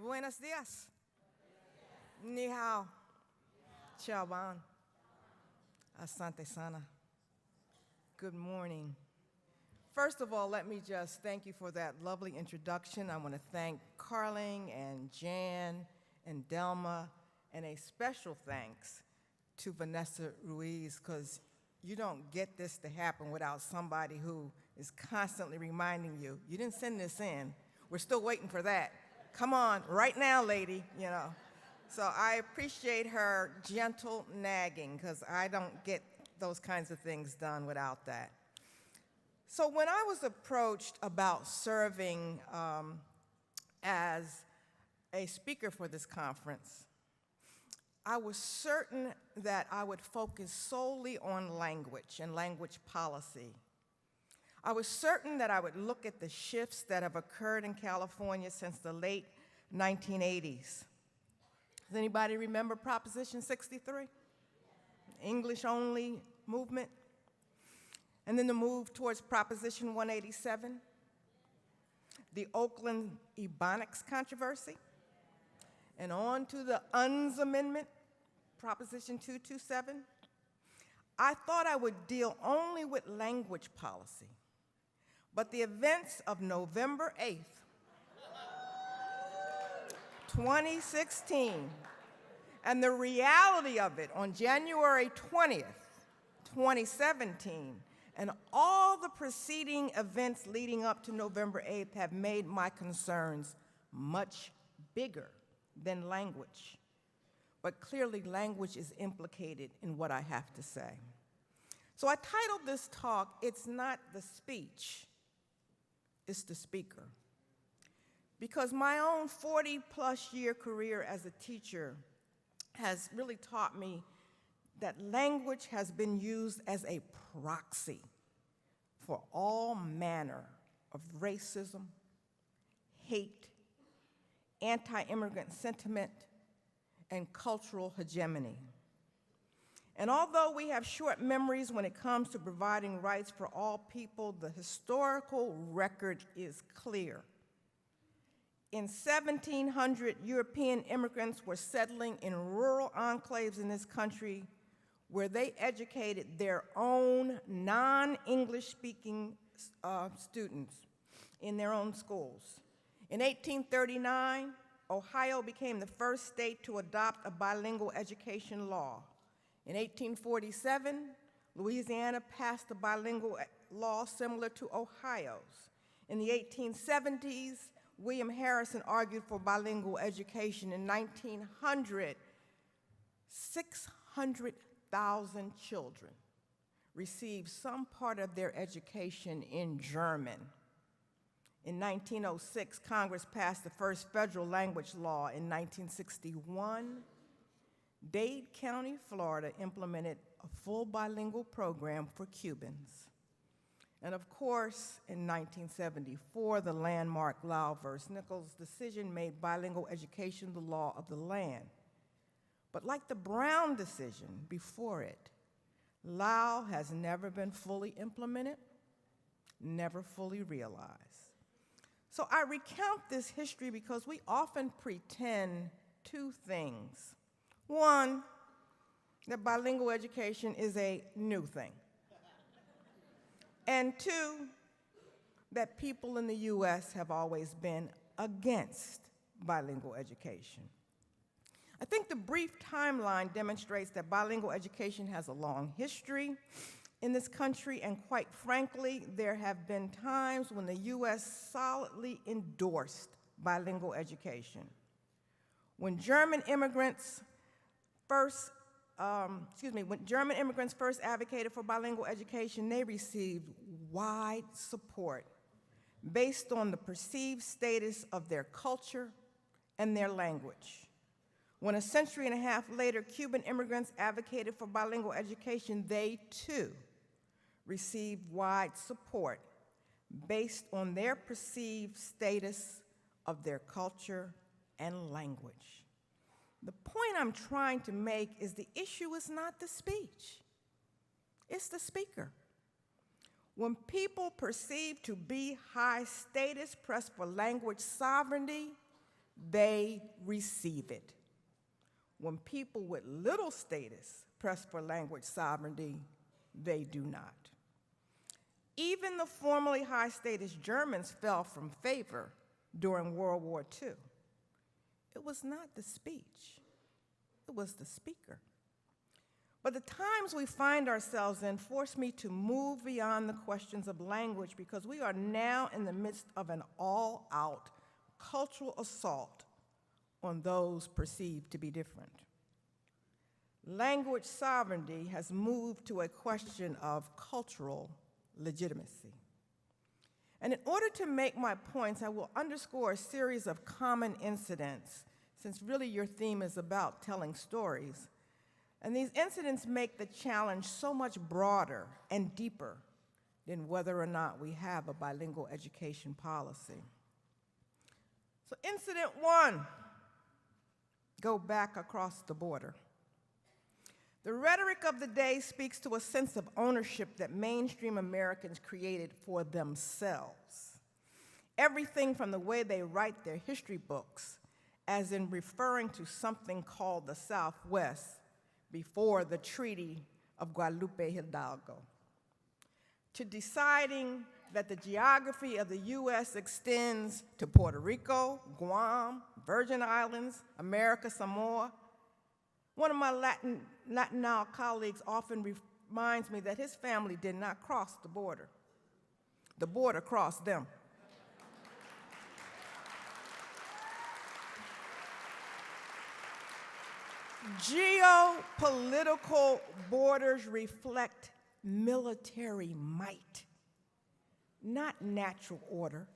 Buenos dias. Ni hao. Ciao van. Asante sana. Good morning. First of all, let me just thank you for that lovely introduction. I want to thank Karling and Jan and Delma, and a special thanks to Vanessa Ruiz, because you don't get this to happen without somebody who is constantly reminding you, you didn't send this in. We're still waiting for that. Come on, right now, lady, you know. So I appreciate her gentle nagging, because I don't get those kinds of things done without that. So when I was approached about serving as a speaker for this conference, I was certain that I would focus solely on language and language policy. I was certain that I would look at the shifts that have occurred in California since the late 1980s. Does anybody remember Proposition 63? English-only movement. And then the move towards Proposition 187, the Oakland Ebonics controversy, and on to the UNS Amendment, Proposition 227. I thought I would deal only with language policy, but the events of November 8th, 2016, and the reality of it on January 20th, 2017, and all the preceding events leading up to November 8th have made my concerns much bigger than language. But clearly, language is implicated in what I have to say. So I titled this talk, It's Not the Speech, It's the Speaker. Because my own 40-plus year career as a teacher has really taught me that language has been used as a proxy for all manner of racism, hate, anti-immigrant sentiment, and cultural hegemony. And although we have short memories when it comes to providing rights for all people, the historical record is clear. In 1700, European immigrants were settling in rural enclaves in this country where they educated their own non-English speaking students in their own schools. In 1839, Ohio became the first state to adopt a bilingual education law. In 1847, Louisiana passed a bilingual law similar to Ohio's. In the 1870s, William Harrison argued for bilingual education. In 1900, 600,000 children received some part of their education in German. In 1906, Congress passed the first federal language law. In 1961, Dade County, Florida implemented a full bilingual program for Cubans. And of course, in 1974, the landmark Lau versus Nichols decision made bilingual education the law of the land. But like the Brown decision before it, Lau has never been fully implemented, never fully realized. So I recount this history because we often pretend two things. One, that bilingual education is a new thing. And two, that people in the US have always been against bilingual education. I think the brief timeline demonstrates that bilingual education has a long history in this country, and quite frankly, there have been times when the US solidly endorsed bilingual education. When German immigrants first advocated for bilingual education, they received wide support based on the perceived status of their culture and their language. When a century and a half later, Cuban immigrants advocated for bilingual education, they too received wide support based on their perceived status of their culture and language. The point I'm trying to make is the issue is not the speech, it's the speaker. When people perceive to be high status, press for language sovereignty, they receive it. When people with little status press for language sovereignty, they do not. Even the formerly high-status Germans fell from favor during World War II. It was not the speech, it was the speaker. But the times we find ourselves in force me to move beyond the questions of language, because we are now in the midst of an all-out cultural assault on those perceived to be different. Language sovereignty has moved to a question of cultural legitimacy. And in order to make my points, I will underscore a series of common incidents, since really your theme is about telling stories. And these incidents make the challenge so much broader and deeper than whether or not we have a bilingual education policy. So incident one, go back across the border. The rhetoric of the day speaks to a sense of ownership that mainstream Americans created for themselves. Everything from the way they write their history books, as in referring to something called the Southwest before the Treaty of Guadalupe Hidalgo, to deciding that the geography of the U.S. extends to Puerto Rico, Guam, Virgin Islands, America, Samoa. One of my Latino colleagues often reminds me that his family did not cross the border. The border crossed them. Geopolitical borders reflect military might, not natural order.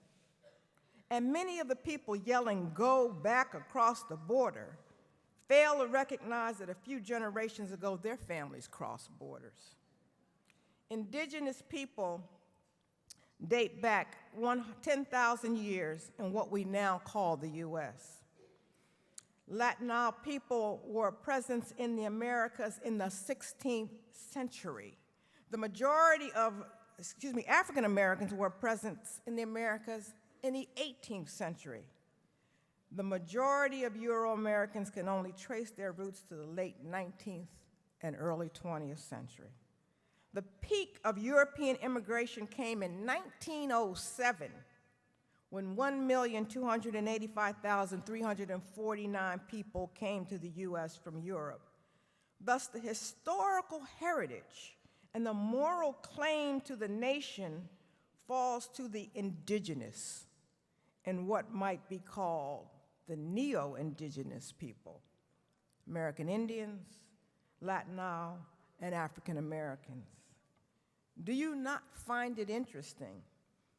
And many of the people yelling, "Go back across the border," fail to recognize that a few generations ago, their families crossed borders. Indigenous people date back 10,000 years in what we now call the U.S. Latino people were present in the Americas in the 16th century. The majority of, African Americans were present in the Americas in the 18th century. The majority of Euro-Americans can only trace their roots to the late 19th and early 20th century. The peak of European immigration came in 1907, when 1,285,349 people came to the U.S. from Europe. Thus, the historical heritage and the moral claim to the nation falls to the indigenous and what might be called the neo-indigenous people, American Indians, Latino, and African Americans. Do you not find it interesting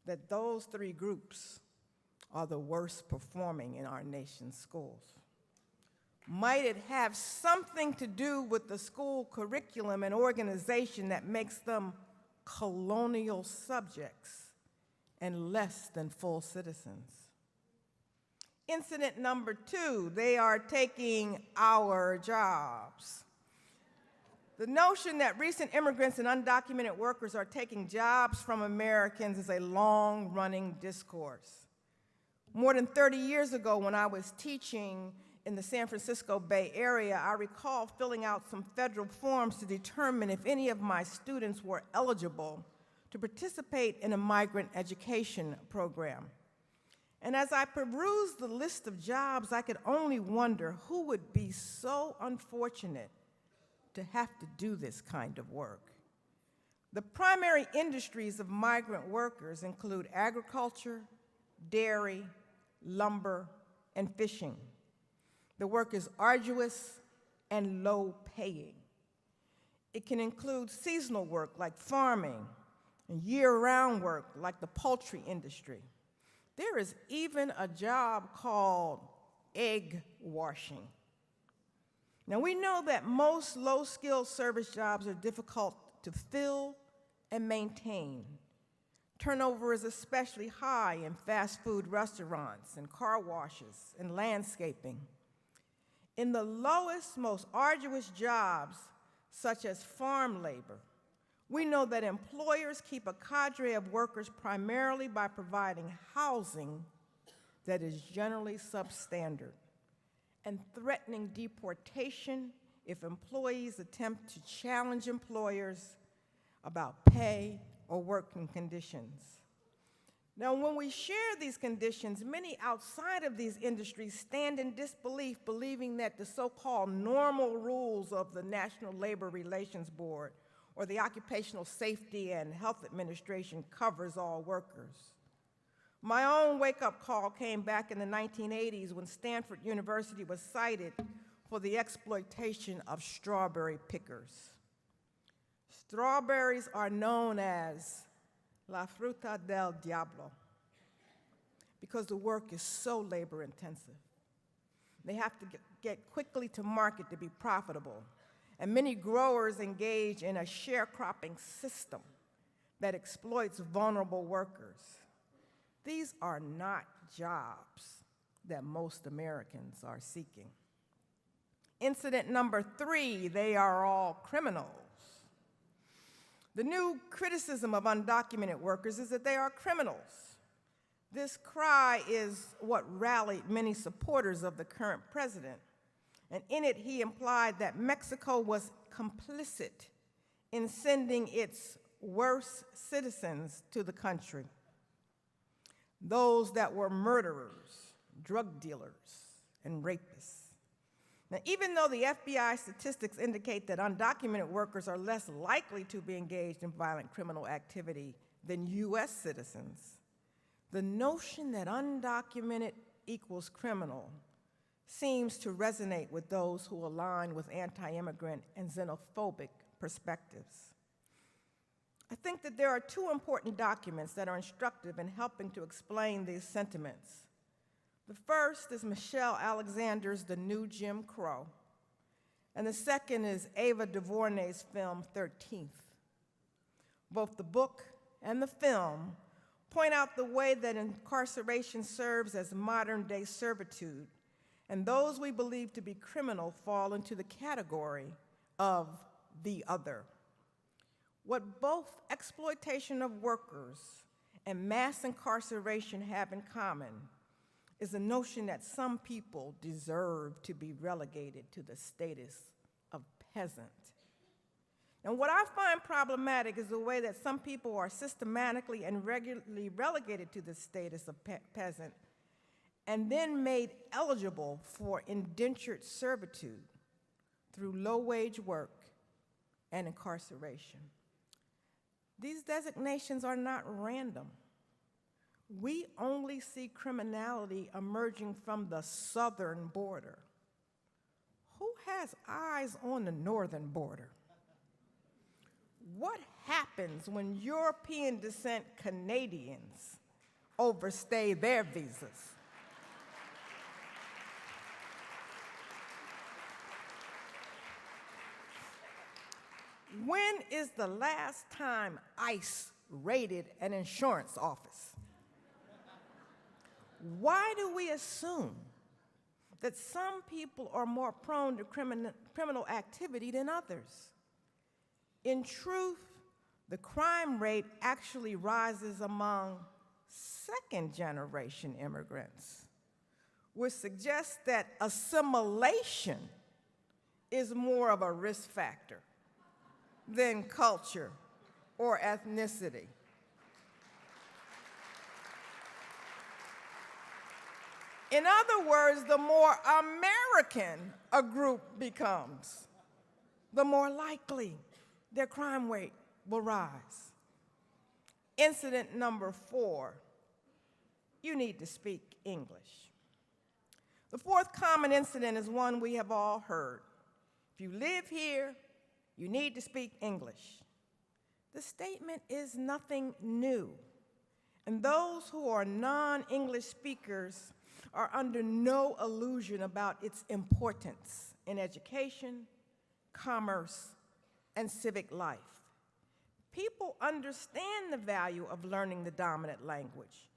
that those three groups are the worst performing in our nation's schools? Might it have something to do with the school curriculum and organization that makes them colonial subjects and less than full citizens? Incident number two, they are taking our jobs. The notion that recent immigrants and undocumented workers are taking jobs from Americans is a long-running discourse. More than 30 years ago, when I was teaching in the San Francisco Bay Area, I recall filling out some federal forms to determine if any of my students were eligible to participate in a migrant education program. And as I perused the list of jobs, I could only wonder who would be so unfortunate to have to do this kind of work. The primary industries of migrant workers include agriculture, dairy, lumber, and fishing. The work is arduous and low-paying. It can include seasonal work like farming and year-round work like the poultry industry. There is even a job called egg washing. Now, we know that most low-skilled service jobs are difficult to fill and maintain. Turnover is especially high in fast food restaurants and car washes and landscaping. In the lowest, most arduous jobs, such as farm labor, we know that employers keep a cadre of workers primarily by providing housing that is generally substandard and threatening deportation if employees attempt to challenge employers about pay or working conditions. Now, when we share these conditions, many outside of these industries stand in disbelief, believing that the so-called normal rules of the National Labor Relations Board or the Occupational Safety and Health Administration covers all workers. My own wake-up call came back in the 1980s when Stanford University was cited for the exploitation of strawberry pickers. Strawberries are known as la fruta del Diablo because the work is so labor-intensive. They have to get quickly to market to be profitable, and many growers engage in a sharecropping system that exploits vulnerable workers. These are not jobs that most Americans are seeking. Incident number 3, they are all criminals. The new criticism of undocumented workers is that they are criminals. This cry is what rallied many supporters of the current president, and in it he implied that Mexico was complicit in sending its worst citizens to the country. Those that were murderers, drug dealers, and rapists. Now, even though the FBI statistics indicate that undocumented workers are less likely to be engaged in violent criminal activity than US citizens, the notion that undocumented equals criminal seems to resonate with those who align with anti-immigrant and xenophobic perspectives. I think that there are 2 important documents that are instructive in helping to explain these sentiments. The first is Michelle Alexander's The New Jim Crow, and the second is Ava DuVernay's film, 13th. Both the book and the film point out the way that incarceration serves as modern-day servitude, and those we believe to be criminal fall into the category of the other. What both exploitation of workers and mass incarceration have in common is the notion that some people deserve to be relegated to the status of peasant. And what I find problematic is the way that some people are systematically and regularly relegated to the status of peasant and then made eligible for indentured servitude through low-wage work and incarceration. These designations are not random. We only see criminality emerging from the southern border. Who has eyes on the northern border? What happens when European descent Canadians overstay their visas? When is the last time ICE raided an insurance office? Why do we assume that some people are more prone to criminal activity than others? In truth, the crime rate actually rises among second-generation immigrants, which suggests that assimilation is more of a risk factor than culture or ethnicity. In other words, the more American a group becomes, the more likely their crime rate will rise. Incident number 4, you need to speak English. The 4th common incident is one we have all heard. If you live here, you need to speak English. The statement is nothing new, and those who are non-English speakers are under no illusion about its importance in education, commerce, and civic life. People understand the value of learning the dominant language,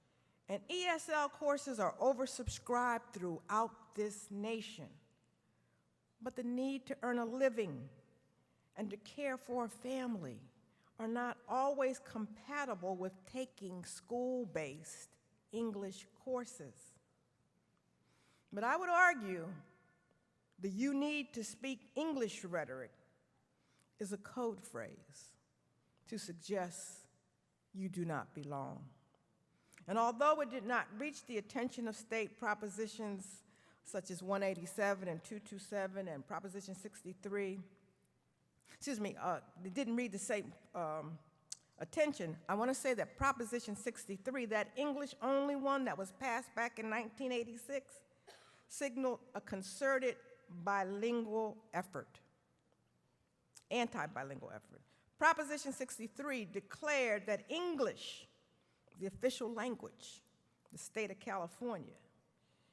and ESL courses are oversubscribed throughout this nation. But the need to earn a living and to care for a family are not always compatible with taking school-based English courses. But I would argue the "you need to speak English" rhetoric is a code phrase to suggest you do not belong. And although it did not reach the attention of state propositions such as 187 and 227 and Proposition 63, it didn't read the same attention, I want to say that Proposition 63, that English-only one that was passed back in 1986, signaled a concerted bilingual effort, anti-bilingual effort. Proposition 63 declared that English, the official language, the state of California.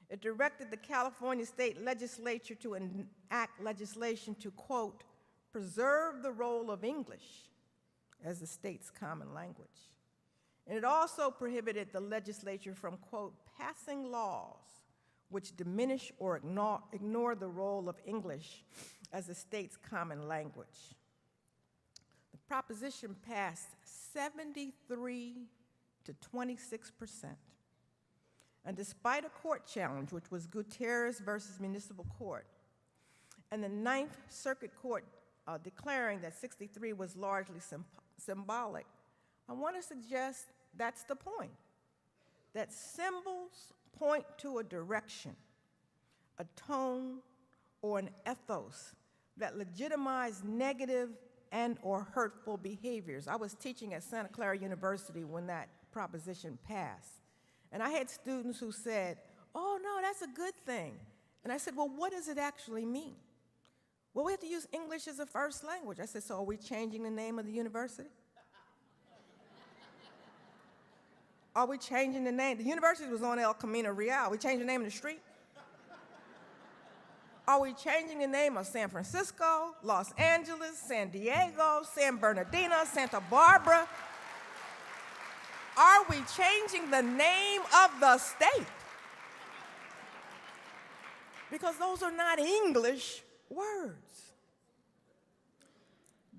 It directed the California state legislature to enact legislation to, quote, preserve the role of English as the state's common language. And it also prohibited the legislature from, quote, passing laws which diminish or ignore the role of English as the state's common language. The proposition passed 73 to 26%. And despite a court challenge, which was Gutierrez versus Municipal Court, and the Ninth Circuit Court declaring that 63 was largely symbolic, I want to suggest that's the point, that symbols point to a direction, a tone, or an ethos that legitimize negative and or hurtful behaviors. I was teaching at Santa Clara University when that proposition passed. And I had students who said, oh, no, that's a good thing. And I said, well, what does it actually mean? Well, we have to use English as a first language. I said, so are we changing the name of the university? Are we changing the name? The university was on El Camino Real. We changing the name of the street? Are we changing the name of San Francisco, Los Angeles, San Diego, San Bernardino, Santa Barbara? Are we changing the name of the state? Because those are not English words.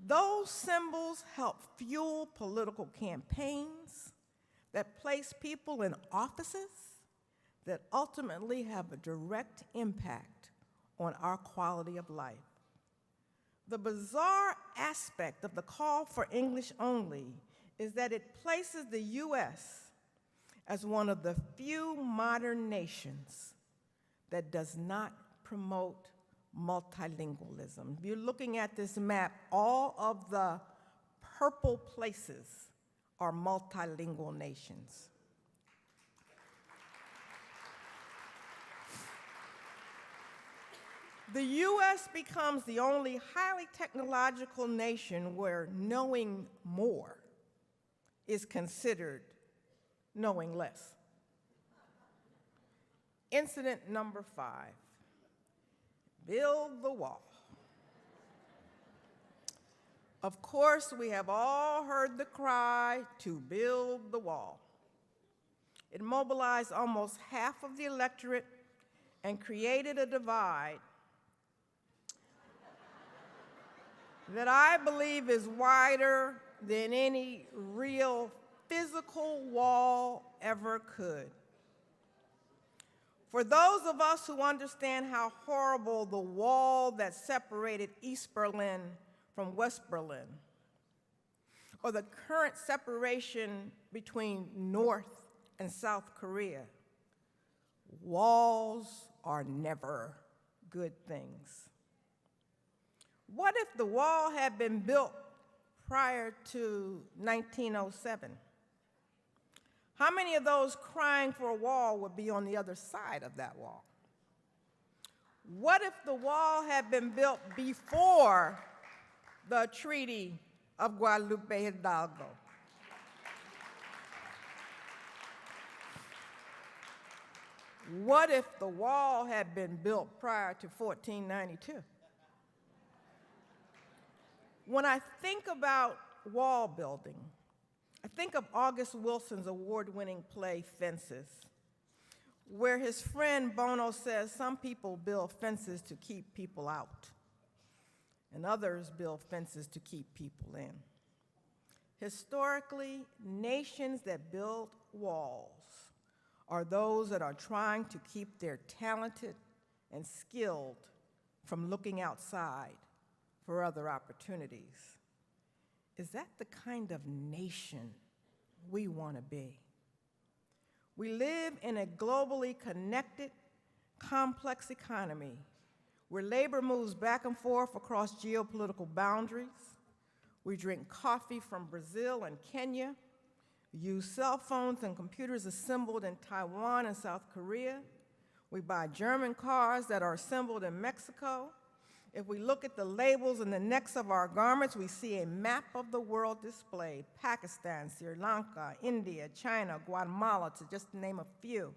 Those symbols help fuel political campaigns that place people in offices that ultimately have a direct impact on our quality of life. The bizarre aspect of the call for English only is that it places the U.S. as one of the few modern nations that does not promote multilingualism. If you're looking at this map, all of the purple places are multilingual nations. The U.S. becomes the only highly technological nation where knowing more is considered knowing less. Incident number 5, build the wall. Of course, we have all heard the cry to build the wall. It mobilized almost half of the electorate and created a divide that I believe is wider than any real physical wall ever could. For those of us who understand how horrible the wall that separated East Berlin from West Berlin, or the current separation between North and South Korea, walls are never good things. What if the wall had been built prior to 1907? How many of those crying for a wall would be on the other side of that wall? What if the wall had been built before the Treaty of Guadalupe Hidalgo? What if the wall had been built prior to 1492? When I think about wall building, I think of August Wilson's award-winning play, Fences, where his friend Bono says some people build fences to keep people out, and others build fences to keep people in. Historically, nations that build walls are those that are trying to keep their talented and skilled from looking outside for other opportunities. Is that the kind of nation we want to be? We live in a globally connected, complex economy where labor moves back and forth across geopolitical boundaries. We drink coffee from Brazil and Kenya, use cell phones and computers assembled in Taiwan and South Korea. We buy German cars that are assembled in Mexico. If we look at the labels and the necks of our garments, we see a map of the world displayed: Pakistan, Sri Lanka, India, China, Guatemala, to just name a few.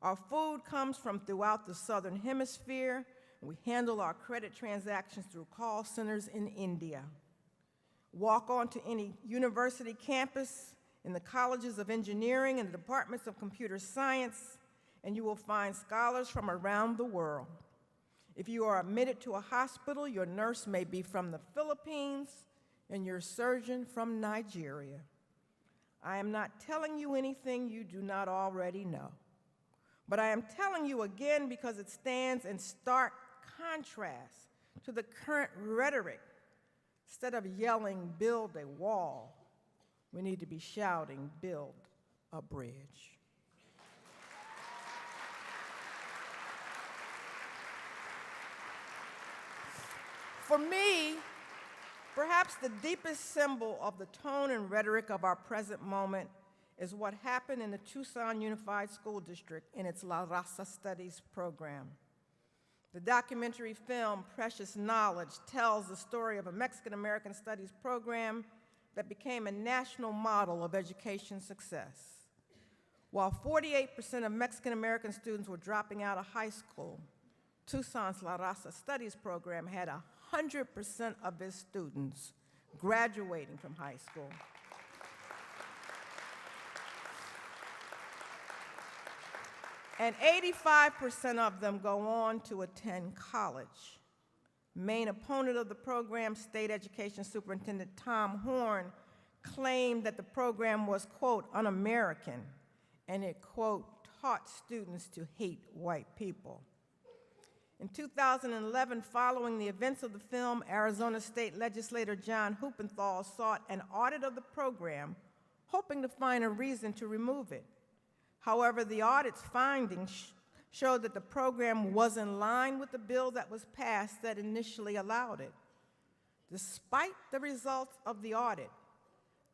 Our food comes from throughout the Southern Hemisphere. We handle our credit transactions through call centers in India. Walk onto any university campus, in the colleges of engineering and the departments of computer science, and you will find scholars from around the world. If you are admitted to a hospital, your nurse may be from the Philippines and your surgeon from Nigeria. I am not telling you anything you do not already know, but I am telling you again because it stands in stark contrast to the current rhetoric. Instead of yelling, "Build a wall," we need to be shouting, "Build a bridge." For me, perhaps the deepest symbol of the tone and rhetoric of our present moment is what happened in the Tucson Unified School District in its La Raza Studies program. The documentary film, Precious Knowledge, tells the story of a Mexican-American studies program that became a national model of education success. While 48% of Mexican-American students were dropping out of high school, Tucson's La Raza Studies program had 100% of its students graduating from high school. And 85% of them go on to attend college. Main opponent of the program, State Education Superintendent Tom Horn, claimed that the program was, quote, un-American, and it, quote, taught students to hate white people. In 2011, following the events of the film, Arizona State Legislator John Huppenthal sought an audit of the program, hoping to find a reason to remove it. However, the audit's findings showed that the program was in line with the bill that was passed that initially allowed it. Despite the results of the audit,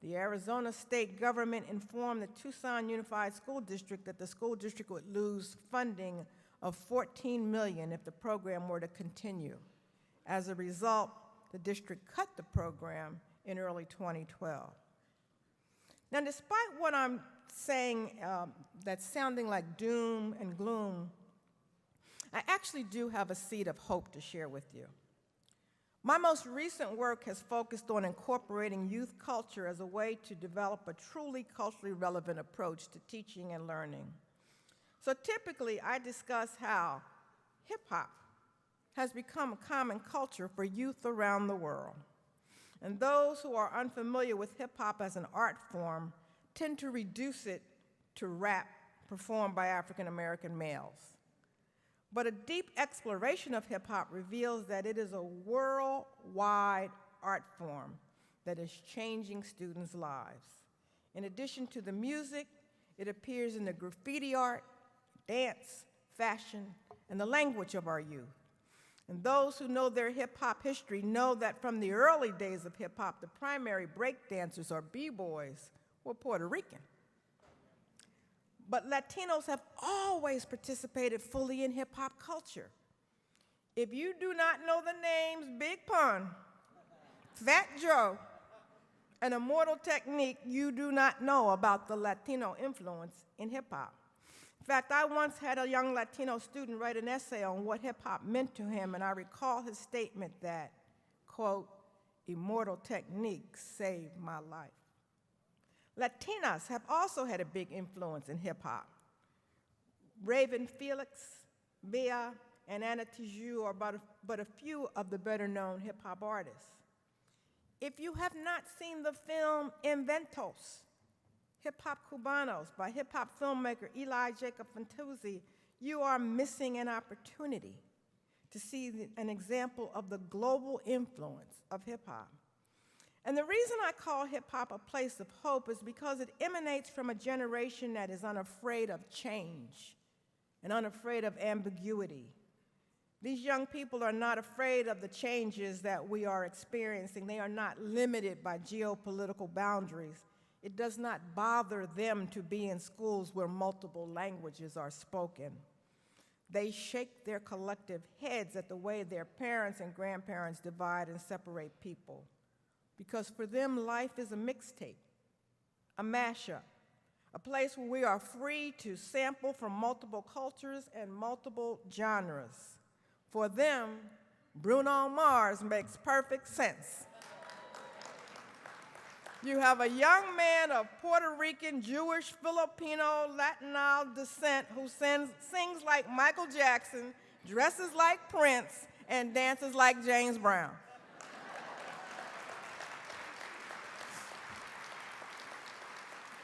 the Arizona state government informed the Tucson Unified School District that the school district would lose funding of $14 million if the program were to continue. As a result, the district cut the program in early 2012. Now, despite what I'm saying that's sounding like doom and gloom, I actually do have a seed of hope to share with you. My most recent work has focused on incorporating youth culture as a way to develop a truly culturally relevant approach to teaching and learning. So typically, I discuss how hip-hop has become a common culture for youth around the world. And those who are unfamiliar with hip-hop as an art form tend to reduce it to rap performed by African-American males. But a deep exploration of hip-hop reveals that it is a worldwide art form that is changing students' lives. In addition to the music, it appears in the graffiti art, dance, fashion, and the language of our youth. And those who know their hip-hop history know that from the early days of hip-hop, the primary break dancers, or b-boys, were Puerto Rican. But Latinos have always participated fully in hip-hop culture. If you do not know the names Big Pun, Fat Joe, and Immortal Technique, you do not know about the Latino influence in hip-hop. In fact, I once had a young Latino student write an essay on what hip-hop meant to him, and I recall his statement that, quote, "Immortal Technique saved my life." Latinas have also had a big influence in hip-hop. Raven Felix, Bea, and Anna Tijoux are but a few of the better-known hip-hop artists. If you have not seen the film Inventos, Hip-Hop Cubanos by hip-hop filmmaker Eli Jacob Fantuzzi, you are missing an opportunity to see an example of the global influence of hip-hop. And the reason I call hip-hop a place of hope is because it emanates from a generation that is unafraid of change and unafraid of ambiguity. These young people are not afraid of the changes that we are experiencing. They are not limited by geopolitical boundaries. It does not bother them to be in schools where multiple languages are spoken. They shake their collective heads at the way their parents and grandparents divide and separate people. Because for them, life is a mixtape, a mashup, a place where we are free to sample from multiple cultures and multiple genres. For them, Bruno Mars makes perfect sense. You have a young man of Puerto Rican, Jewish, Filipino, Latino descent who sings like Michael Jackson, dresses like Prince, and dances like James Brown.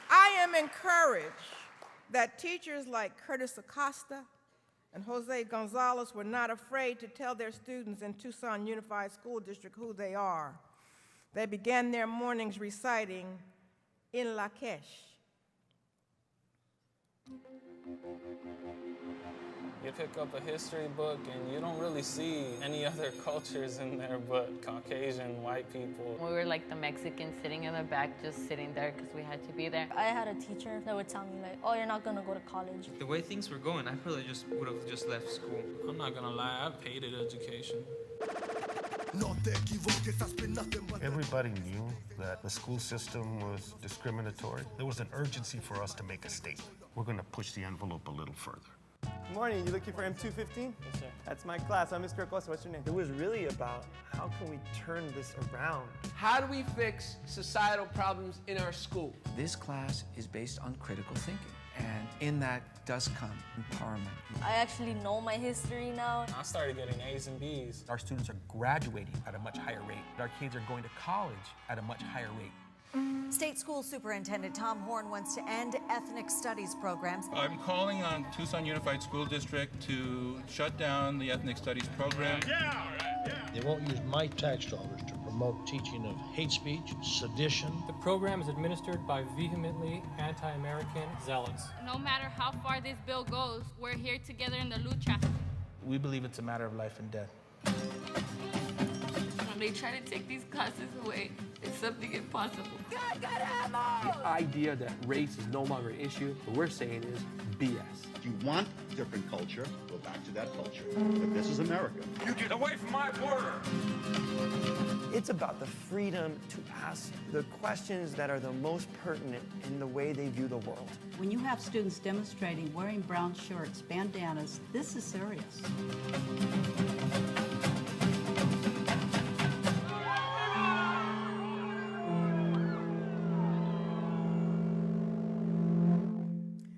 I am encouraged that teachers like Curtis Acosta and Jose Gonzalez were not afraid to tell their students in Tucson Unified School District who they are. They began their mornings reciting In La Queche. You pick up a history book and you don't really see any other cultures in there but Caucasian, white people. We were like the Mexicans sitting in the back, just sitting there because we had to be there. I had a teacher that would tell me like, oh, you're not gonna go to college. The way things were going, I probably would have just left school. I'm not gonna lie, I've hated education. Everybody knew that the school system was discriminatory. There was an urgency for us to make a statement. We're going to push the envelope a little further. Good morning, you looking for M215? Yes, sir. That's my class. I'm Mr. Acosta. What's your name? It was really about how can we turn this around? How do we fix societal problems in our school? This class is based on critical thinking, and in that does come empowerment. I actually know my history now. I started getting A's and B's. Our students are graduating at a much higher rate. Our kids are going to college at a much higher rate. State School Superintendent Tom Horn wants to end ethnic studies programs. I'm calling on Tucson Unified School District to shut down the ethnic studies program. They won't use my tax dollars to promote teaching of hate speech, sedition. The program is administered by vehemently anti-American zealots. No matter how far this bill goes, we're here together in the lucha. We believe it's a matter of life and death. When they try to take these classes away, it's something impossible. The idea that race is no longer an issue, what we're saying is BS. If you want different culture, go back to that culture. But this is America. You get away from my border! It's about the freedom to ask the questions that are the most pertinent in the way they view the world. When you have students demonstrating wearing brown shirts, bandanas, this is serious.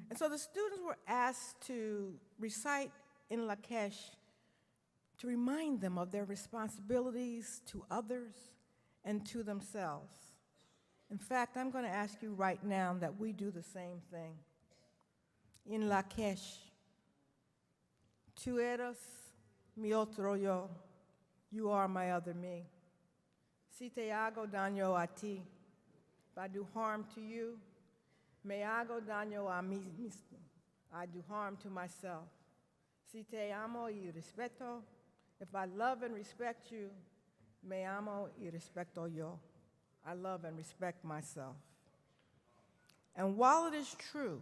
And so the students were asked to recite in La Queche to remind them of their responsibilities to others and to themselves. In fact, I'm going to ask you right now that we do the same thing. In La Queche, tú eres mi otro yo, you are my other me. Si te hago daño a ti, if I do harm to you, me hago daño a mí mismo, I do harm to myself. Si te amo y respeto, if I love and respect you, me amo y respeto yo. I love and respect myself. And while it is true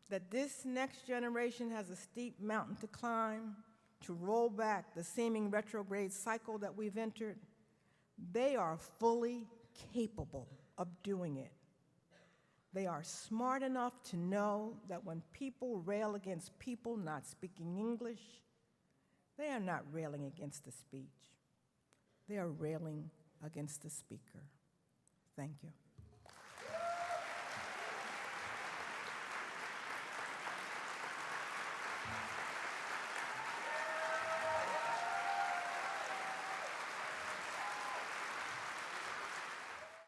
that this next generation has a steep mountain to climb to roll back the seeming retrograde cycle that we've entered, they are fully capable of doing it. They are smart enough to know that when people rail against people not speaking English, they are not railing against the speech. They are railing against the speaker. Thank you.